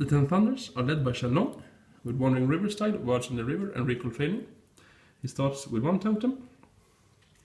The 10 Thunders are led by Shannon, with Wandering River style, Words in the River and Recall Training. He starts with 1 totem.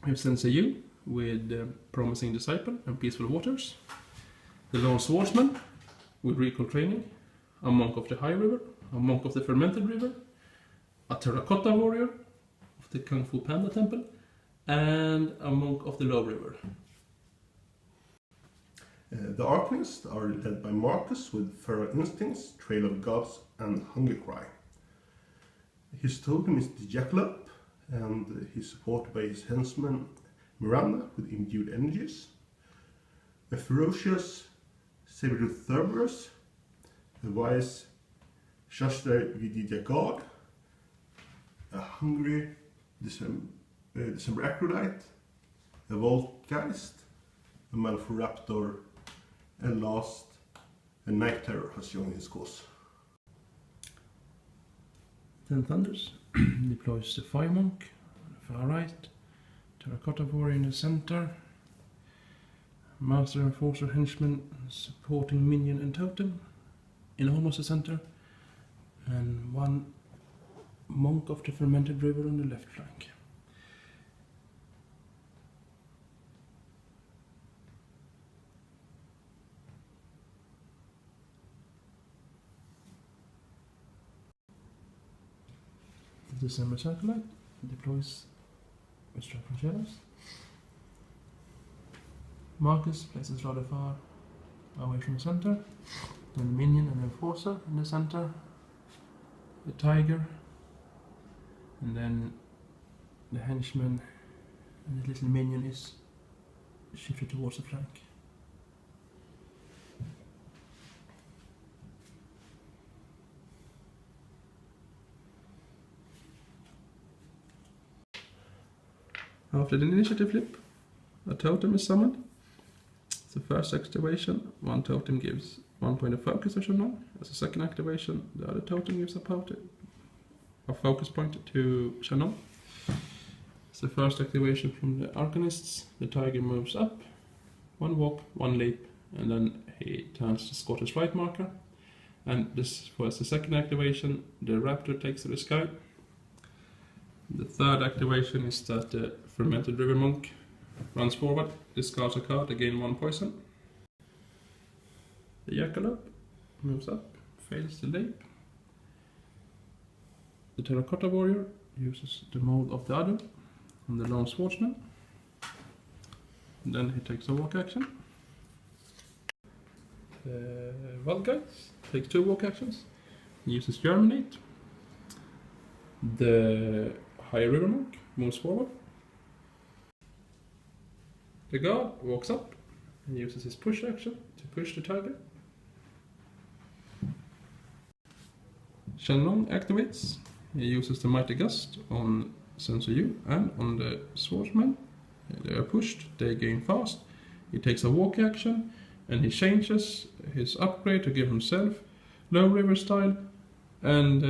We have Sensei Yu with Promising Disciple and Peaceful Waters. The Lone Swordsman with Recall Training, a Monk of the High River, a Monk of the Fermented River, a Terracotta Warrior of the Kung Fu Panda Temple, and a Monk of the Low River. The Arcanists are led by Marcus with Feral Instincts, Trail of Gods and Hunger Cry. His totem is the Jackalope, and he's supported by his henchman Miranda with Imbued Energies, a Ferocious Sabertooth Cerberus, a Wise Shastra Vidya God, a Hungry December Acrolite, a Voltgeist, a Malifaux Raptor, and last, a Night Terror has joined his cause. 10 Thunders deploys the Fire Monk on the far right, Terracotta Warrior in the center, Master Enforcer Henchman supporting Minion and Totem in almost the center, and 1 Monk of the Fermented River on the left flank. The December Satellite deploys with Striking Shadows. Marcus places rather far away from the center. Then Minion and Enforcer in the center. The Tiger. And then the Henchman and the little Minion is shifted towards the flank. After the initiative flip, a totem is summoned. It's the first activation. 1 totem gives 1 point of focus to Shannon. As a second activation, the other totem gives a focus point to Shannon. It's the first activation from the Arcanists. The Tiger moves up, 1 walk, 1 leap, and then he turns to Scottish Rite marker. And this was the second activation. The Raptor takes to the sky. The third activation is that the Fermented River Monk runs forward, discards a card to gain 1 poison. The Jackalope moves up, fails the leap. The Terracotta Warrior uses the mold of the other on the Lone Swordsman. And then he takes a walk action. The Voltgeist takes 2 walk actions. He uses Germinate. The High River Monk moves forward. The guard walks up and uses his push action to push the Tiger. Shannon activates. He uses the Mighty Gust on Sensei Yu and on the Swordsman. They are pushed, they gain fast. He takes a walk action and he changes his upgrade to give himself Low River style, and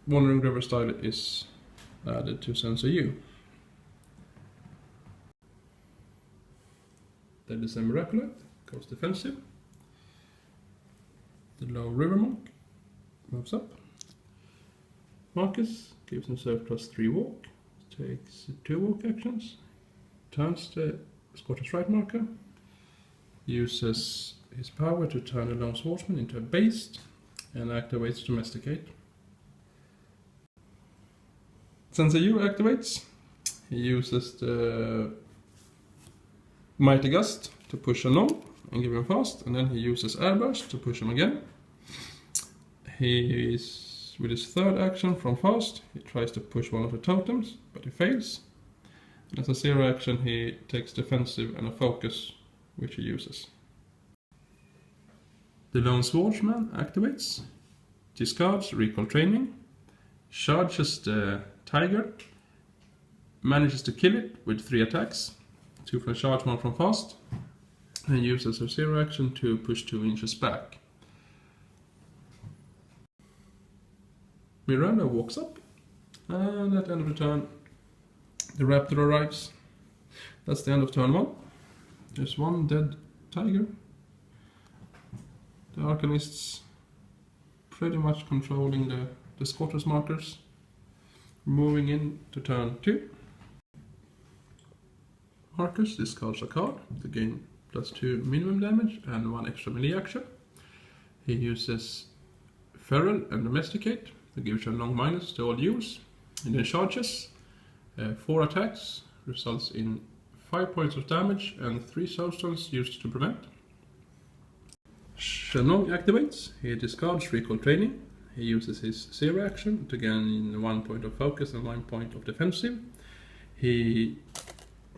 Wandering River style is added to Sensei Yu. The December Acolyte goes defensive. The Low River Monk moves up. Marcus gives himself +3 walk, takes 2 walk actions, turns the Scottish Rite marker, uses his power to turn the Lone Swordsman into a beast, and activates Domesticate. Sensei Yu activates. He uses the Mighty Gust to push Shannon and give him fast, and then he uses Airburst to push him again. He is, with his third action from fast, he tries to push 1 of the totems, but he fails. And as a 0 action, he takes defensive and a focus, which he uses. The Lone Swordsman activates, discards Recall Training, charges the Tiger, manages to kill it with 3 attacks, 2 from charge, 1 from fast, and uses a 0 action to push 2 inches back. Miranda walks up, and at the end of the turn, the Raptor arrives. That's the end of turn 1. There's 1 dead Tiger. The Arcanists pretty much controlling the squatters markers. Moving in to turn 2. Marcus discards a card to gain +2 minimum damage and 1 extra melee action. He uses Feral and Domesticate to give Shenlong minus to all use. And then charges 4 attacks, results in 5 points of damage and 3 soulstones used to prevent. Shenlong activates. He discards Recall Training. He uses his 0 action to gain 1 point of focus and 1 point of defensive. He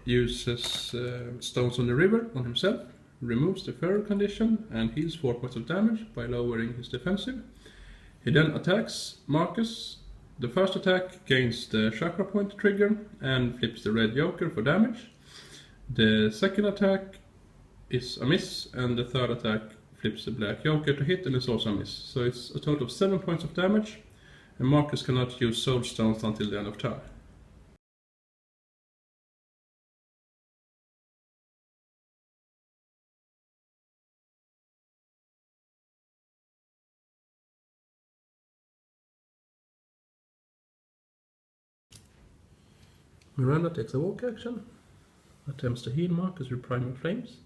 uses Stones on the River on himself, removes the Feral condition and heals 4 points of damage by lowering his defensive. He then attacks Marcus. The first attack gains the chakra point trigger and flips the red joker for damage. The second attack is a miss and the third attack flips the black joker to hit and is also a miss. So it's a total of 7 points of damage and Marcus cannot use soul stones until the end of turn. Miranda takes a walk action, attempts to heal Marcus with Primal Flames,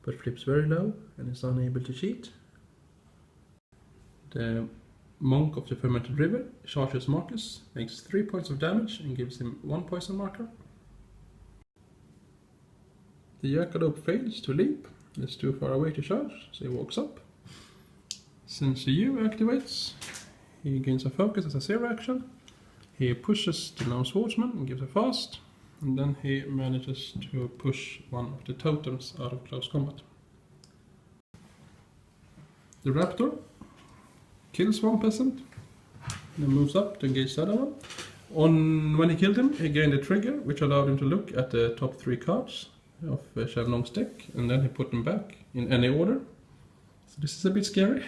but flips very low and is unable to cheat. The Monk of the Fermented River charges Marcus, makes 3 points of damage and gives him 1 poison marker. The Jackalope fails to leap, it's too far away to charge, so he walks up. Since the U activates, he gains a focus as a 0 action. He pushes the Lone Swordsman and gives a fast, and then he manages to push one of the totems out of close combat. The Raptor kills one peasant, and then moves up to engage the other one. When he killed him, he gained a trigger, which allowed him to look at the top 3 cards of Shenlong's deck, and then he put them back in any order. So this is a bit scary.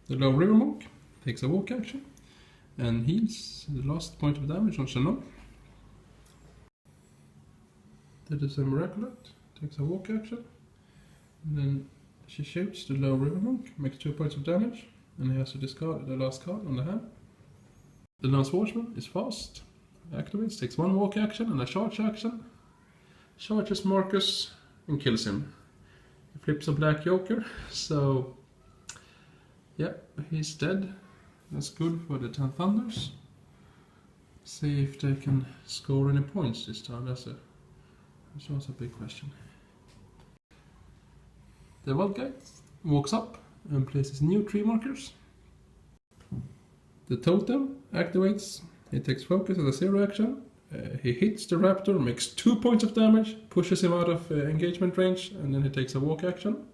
The Low River Monk takes a walk action and heals the last point of damage on Shenlong. The December Miraculate takes a walk action, and then she shoots the Low River Monk, makes 2 points of damage, and he has to discard the last card on the hand. The Lone Swordsman is fast, activates, takes 1 walk action and a charge action, charges Marcus and kills him. He flips a black joker, so yeah, he's dead. That's good for the 10 Thunders. See if they can score any points this time. That's also a big question. The Wild Guy walks up and places new tree markers. The Totem activates. He takes focus as a 0 action. He hits the Raptor, makes 2 points of damage, pushes him out of engagement range, and then he takes a walk action.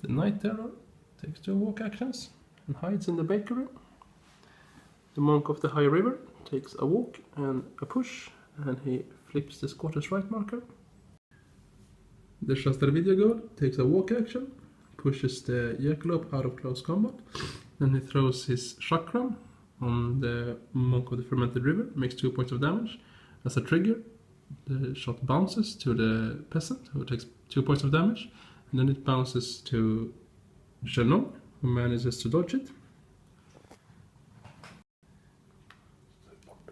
The Night Terror takes 2 walk actions and hides in the bakery. The Monk of the High River takes a walk and a push, and he flips the Squatter's Right marker. The Shaster God takes a walk action, pushes the Jackalope out of close combat, then he throws his Chakram on the Monk of the Fermented River, makes 2 points of damage. As a trigger, the shot bounces to the Peasant, who takes 2 points of damage, and then it bounces to Shenlong, who manages to dodge it.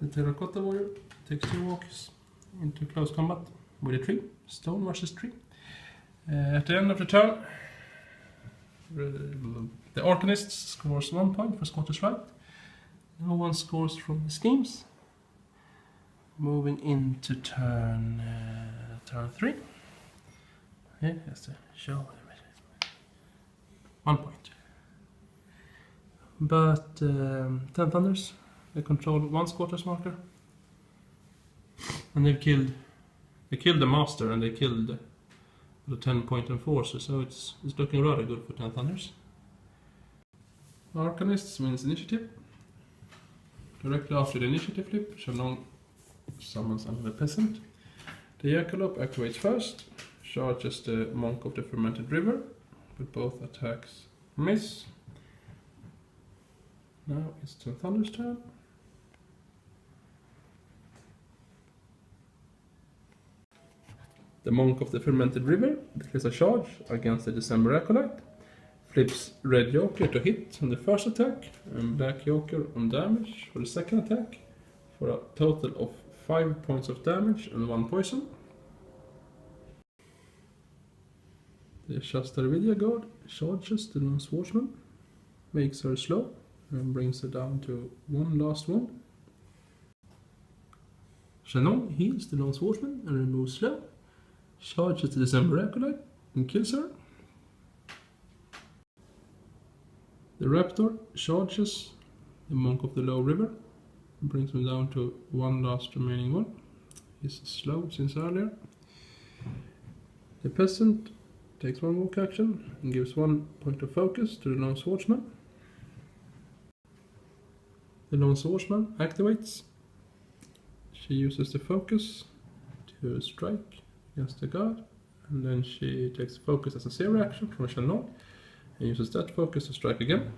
The Terracotta Warrior takes 2 walks into close combat with a tree, stone versus tree. At the end of the turn, the Arcanist scores 1 point for Scottish Right. No one scores from the schemes. Moving into turn 3. Yeah, that's the show. 1 point. But 10 Thunders, they control 1 Squatter's marker. And they killed the Master and they killed the 10-point enforcer, so it's looking rather good for 10 Thunders. Arcanists wins initiative. Directly after the initiative flip, Shenlong summons another Peasant. The Jackalope activates first, charges the Monk of the Fermented River, but both attacks miss. Now it's 10 Thunder's turn. The Monk of the Fermented River declares a charge against the December Acolyte. flips red joker to hit on the first attack and black joker on damage for the second attack for a total of 5 points of damage and 1 poison. The Shastavidya guard charges the lone swordsman, makes her slow and brings her down to 1 last wound. Shannon heals the lone swordsman and removes slow, charges the December Acolyte and kills her. The Raptor charges the Monk of the Low River and brings him down to 1 last remaining one. He's slow since earlier. The Peasant takes 1 walk action and gives 1 point of focus to the Lone Swordsman. The Lone Swordsman activates. She uses the focus to strike against the guard, and then she takes focus as a 0 action from Shannon and uses that focus to strike again.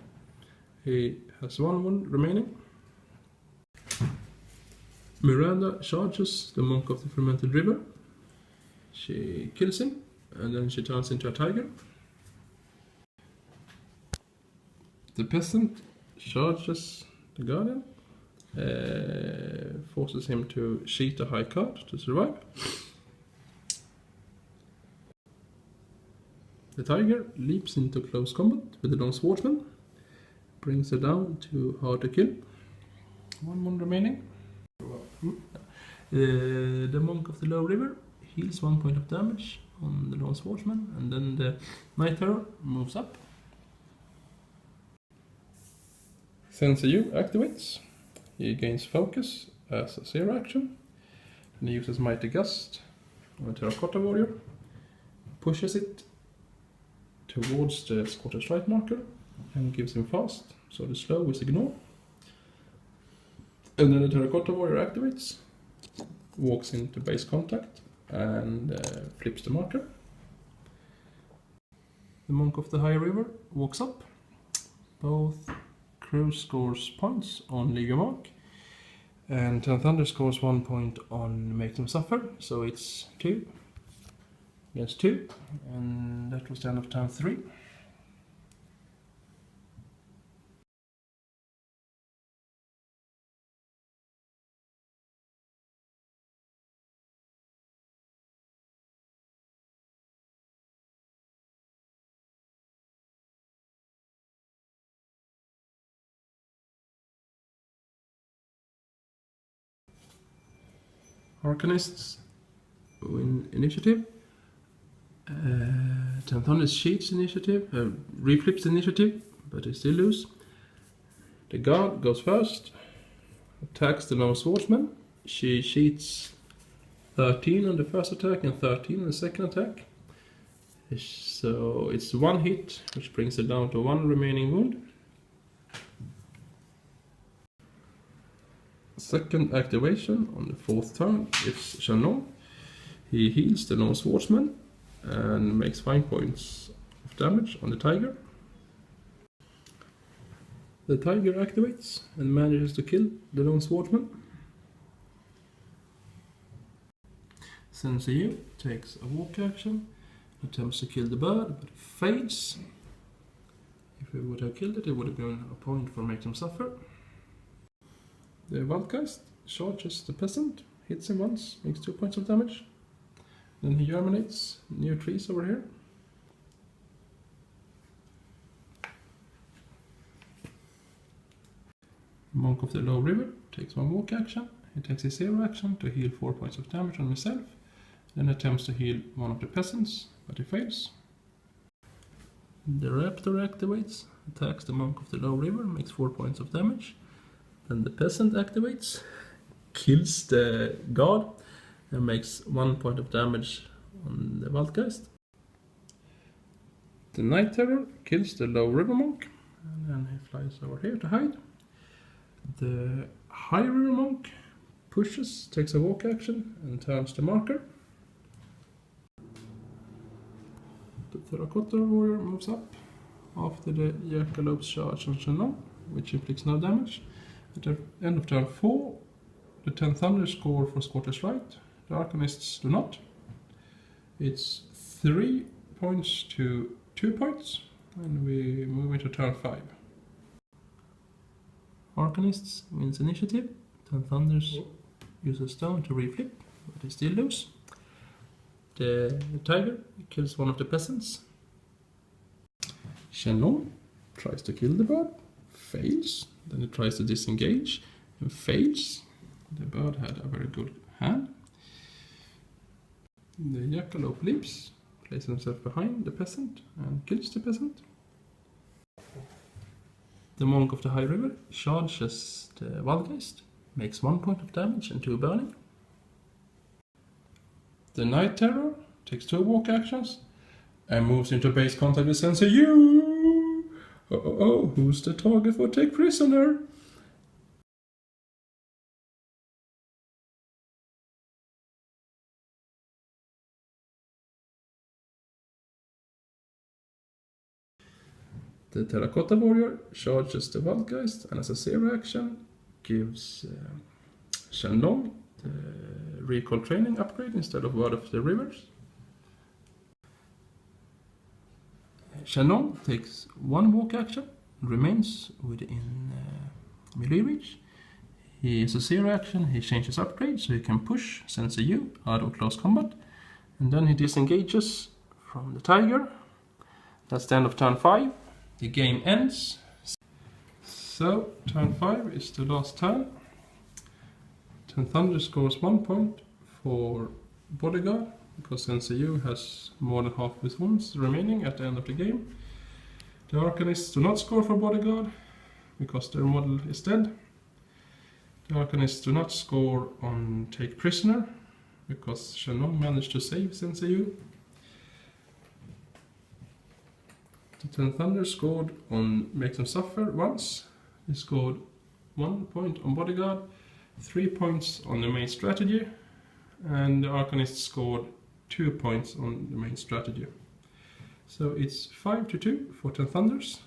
He has 1 wound remaining. Miranda charges the Monk of the Fermented River. She kills him, and then she turns into a tiger. The Peasant charges the Guardian, forces him to cheat a high card to survive. The Tiger leaps into close combat with the Lone Swordsman, brings her down to hard to kill. 1 wound remaining. The Monk of the Low River heals 1 point of damage on the Lone Swordsman, and then the Night Terror moves up. Senseiyu activates. He gains focus as a 0 action, and he uses Mighty Gust on a Terracotta Warrior, pushes it towards the Scottish Rite marker and gives him fast, so the slow is ignored. And then the Terracotta Warrior activates, walks into base contact and flips the marker. The Monk of the High River walks up. Both crew scores points on Leave Your Mark, and Ten Thunder scores 1 point on Make Them Suffer, so it's 2 against 2, and that was the end of turn 3. Arcanists win initiative. Ten Thunder cheats initiative, reflips the initiative, but they still lose. The guard goes first, attacks the Lone Swordsman. She cheats 13 on the first attack and 13 on the second attack. So it's 1 hit, which brings it down to 1 remaining wound. Second activation on the 4th turn is Shannon. He heals the Lone Swordsman and makes 5 points of damage on the Tiger. The Tiger activates and manages to kill the Lone Swordsman. Senseiyu takes a walk action, attempts to kill the bird, but it fails. If he would have killed it, it would have been a point for Make Them Suffer. The Wildgeist charges the Peasant, hits him once, makes 2 points of damage. Then he germinates new trees over here. Monk of the Low River takes 1 walk action. He takes a 0 action to heal 4 points of damage on himself. Then attempts to heal one of the peasants, but he fails. The Raptor activates, attacks the Monk of the Low River, makes 4 points of damage. Then the Peasant activates, kills the guard, and makes 1 point of damage on the Wildgeist. The Night Terror kills the Low River Monk, and then he flies over here to hide. The High River Monk pushes, takes a walk action, and turns the marker. The Terracotta Warrior moves up after the Jackalope's charge on Shannon, which inflicts no damage. At the end of turn 4, the Ten Thunder score for Scottish Rite. The Arcanists do not. It's 3 points to 2 points. and we move into turn 5. Arcanists wins initiative. Ten Thunders use a stone to reflip, but they still lose. The tiger kills one of the peasants. Shenlong tries to kill the bird, fails. Then he tries to disengage and fails. The bird had a very good hand. The jackalope leaps, places himself behind the peasant and kills the peasant. The monk of the high river charges the Wildgeist, makes 1 point of damage and 2 burning. The night terror takes 2 walk actions and moves into base contact with Sensei Yu. Oh, who's the target for take prisoner? The Terracotta Warrior charges the Wildgeist and as a 0 action gives Shenlong the recall training upgrade instead of Word of the Rivers. Shenlong takes 1 walk action and remains within melee reach. He has a 0 action, he changes upgrade so he can push Sensei Yu out of close combat. And then he disengages from the tiger. That's the end of turn 5. The game ends. So turn 5 is the last turn. Ten Thunder scores 1 point for Bodyguard because Sensei Yu has more than half his wounds remaining at the end of the game. The Arcanists do not score for Bodyguard because their model is dead. The Arcanists do not score on Take Prisoner because Shenlong managed to save Sensei Yu. The Ten Thunder scored on Make Them Suffer once. He scored 1 point on Bodyguard, 3 points on the main strategy, and the Arcanist scored 2 points on the main strategy. So it's 5-2 for Ten Thunders.